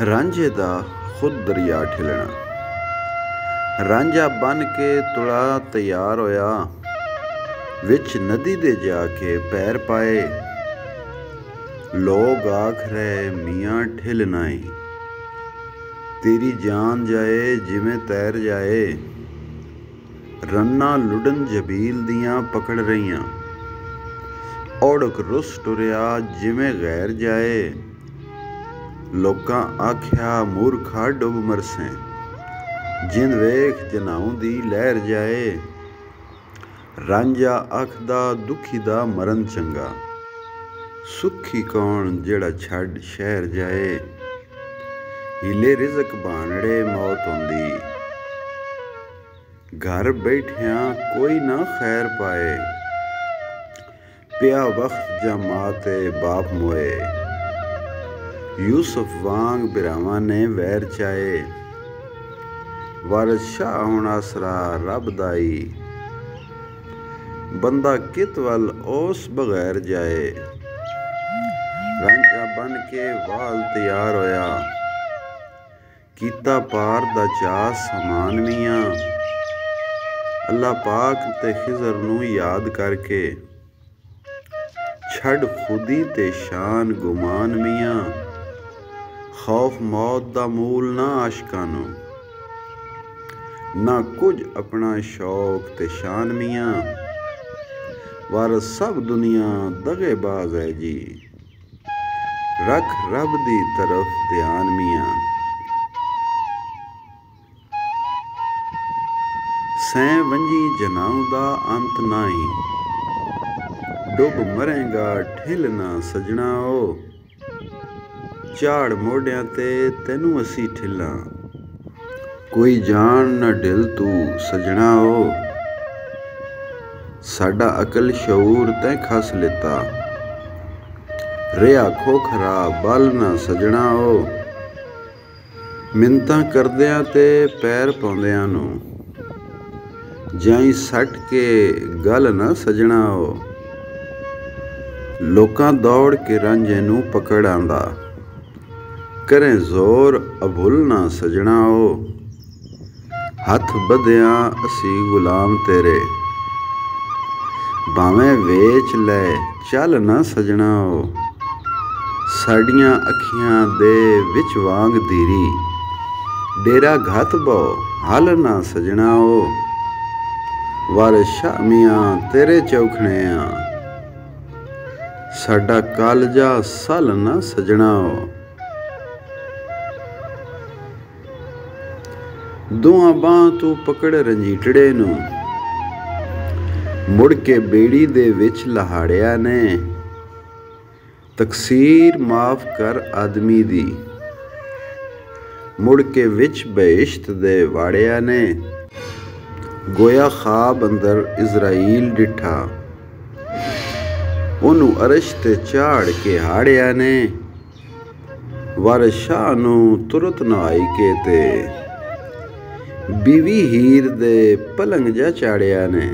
ਰਾਂਝੇ ਦਾ ਖੁਦ ਦਰਿਆ ਠਿਲਣਾ। ਰਾਂਝਾ ਬਨ ਕੇ ਤੁਲਾ ਤਿਆਰ ਹੋਇਆ, ਵਿੱਚ ਨਦੀ ਦੇ ਜਾ ਕੇ ਪੈਰ ਪਾਏ। ਲੋਗ ਆਖ ਰਹੇ ਮੀਆਂ ਠਿਲ ਨਾਈ, ਤੇਰੀ ਜਾਨ ਜਾਏ ਜਿਵੇਂ ਤੈਰ ਜਾਏ। ਰੰਨਾਂ ਲੁੱਡਨ ਜਬੀਲ ਦੀਆਂ ਪਕੜ ਰਹੀਆਂ, ਔੜਕ ਰੁੱਸ ਟੁਰਿਆ ਜਿਵੇਂ ਗੈਰ ਜਾਏ। ਲੋਕਾਂ ਆਖਿਆ ਮੂਰਖਾ ਡੁੱਬ ਮਰਸੈਂ, ਜਿੰਦ ਵੇਖ ਜਨਾਉ ਦੀ ਲਹਿਰ ਜਾਏ। ਰਾਂਝਾ ਆਖਦਾ ਦੁਖੀ ਦਾ ਮਰਨ ਚੰਗਾ, ਸੁਖੀ ਕੌਣ ਜਿਹੜਾ ਛੱਡ ਸ਼ਹਿਰ ਜਾਏ। ਹੀਲੇ ਰਿਜ਼ਕ ਬਾਣੜੇ ਮੌਤ ਹੁੰਦੀ, ਘਰ ਬੈਠਿਆਂ ਕੋਈ ਨਾ ਖੈਰ ਪਾਏ। ਪਿਆ ਵਕਤ ਜਾਂ ਮਾਂ ਤੇ ਬਾਪ ਮੋਏ, ਯੂਸਫ ਵਾਂਗ ਬਿਰਾਵਾਂ ਨੇ ਵੈਰ ਚਾਏ। ਵਾਰਿਸ ਸ਼ਾਹ ਹੁਣ ਆਸਰਾ ਰੱਬ ਦਾਈ, ਬੰਦਾ ਕਿਤ ਵੱਲ ਉਸ ਬਗੈਰ ਜਾਏ। ਰਾਂਝਾ ਬਨ ਕੇ ਵਾਲ ਤਿਆਰ ਹੋਇਆ, ਕੀਤਾ ਪਾਰ ਦਾ ਚਾਅ ਸਮਾਨ ਮੀਆਂ। ਅੱਲਾ ਪਾਕ ਤੇ ਖਿਜ਼ਰ ਨੂੰ ਯਾਦ ਕਰਕੇ, ਛੱਡ ਖੁਦੀ ਤੇ ਸ਼ਾਨ ਗੁਮਾਨ ਮੀਆਂ। ਖੌਫ ਮੌਤ ਦਾ ਮੂਲ ਨਾ ਆਸ਼ਕਾਂ ਨੂੰ, ਨਾ ਕੁਝ ਆਪਣਾ ਸ਼ੌਕ ਤੇ ਸ਼ਾਨ ਮੀਆਂ। ਵਾਰਸ ਸਭ ਦੁਨੀਆ ਦਗੇਬਾਜ਼ ਹੈ ਜੀ, ਰੱਖ ਰੱਬ ਦੀ ਤਰਫ ਧਿਆਨ ਮੀਆਂ। ਸੈਂ ਵੰਜੀ ਜਨਾਉ ਦਾ ਅੰਤ ਨਾਹੀ, ਡੁੱਬ ਮਰੇਗਾ ਠਿਲ ਨਾ ਸਜਣਾ ਓ। ਝਾੜ ਮੋਢਿਆਂ ਤੇ ਤੈਨੂੰ ਅਸੀਂ ਠਿੱਲਾਂ, ਕੋਈ ਜਾਣ ਨਾ ਢਿਲ ਤੂੰ ਸਜਣਾ ਓ। ਸਾਡਾ ਅਕਲ ਸ਼ਊਰ ਤੈਂ ਖਸ ਲਿੱਤਾ, ਰਿਹਾ ਖੋਖਰਾ ਬਲ ਨਾ ਸਜਣਾ ਓ। ਮਿੰਨਤਾਂ ਕਰਦਿਆਂ ਤੇ ਪੈਰ ਪਾਉਂਦਿਆਂ ਨੂੰ, ਜਾਈ ਸੱਟ ਕੇ ਗੱਲ ਨਾ ਸਜਣਾ ਓ। ਲੋਕਾਂ ਦੌੜ ਕੇ ਰਾਂਝੇ ਨੂੰ ਪਕੜ ਆਂਦਾ, ਕਰੇ ਜ਼ੋਰ ਅਭੁੱਲ ਨਾ ਸਜਣਾ ਓ। ਹੱਥ ਬੱਧਿਆਂ ਅਸੀਂ ਗੁਲਾਮ ਤੇਰੇ, ਭਾਵੇਂ ਵੇਚ ਲੈ ਚੱਲ ਨਾ ਸਜਣਾ ਓ। ਸਾਡੀਆਂ ਅੱਖੀਆਂ ਦੇ ਵਿੱਚ ਵਾਂਗ ਧੀਰੀ, ਡੇਰਾ ਘਤ ਬੋ ਹਲ ਨਾ ਸਜਣਾ ਓ। ਵਾਰਿਸ ਸ਼ਾਹ ਮੀਆਂ ਤੇਰੇ ਚੌਖਣੇ ਆ, ਸਾਡਾ ਕਾਲਜਾ ਸਲ ਨਾ ਸਜਣਾ ਓ। ਦੋਹਾਂ ਬਾਂਹ ਤੂੰ ਪਕੜ ਰੰਜੀਟੜੇ ਨੂੰ, ਮੁੜ ਕੇ ਬੇੜੀ ਦੇ ਵਿੱਚ ਲਹਾੜਿਆ ਨੇ। ਤਕਸੀਰ ਮਾਫ਼ ਕਰ ਆਦਮੀ ਦੀ, ਮੁੜ ਕੇ ਵਿੱਚ ਬਹਿਸ਼ਤ ਦੇ ਵਾੜਿਆ ਨੇ। ਗੋਇਆ ਖਾਬ ਅੰਦਰ ਇਜ਼ਰਾਈਲ ਡਿੱਠਾ, ਉਹਨੂੰ ਅਰਸ਼ ਤੇ ਚਾੜ ਕੇ ਹਾੜਿਆ ਨੇ। ਵਾਰਿਸ ਸ਼ਾਹ ਨੂੰ ਤੁਰਤ ਨਵਾਈ ਕੇ ਤੇ, ਬੀਵੀ ਹੀਰ ਦੇ ਪਲੰਗ ਜਾ ਚਾੜਿਆ ਨੇ।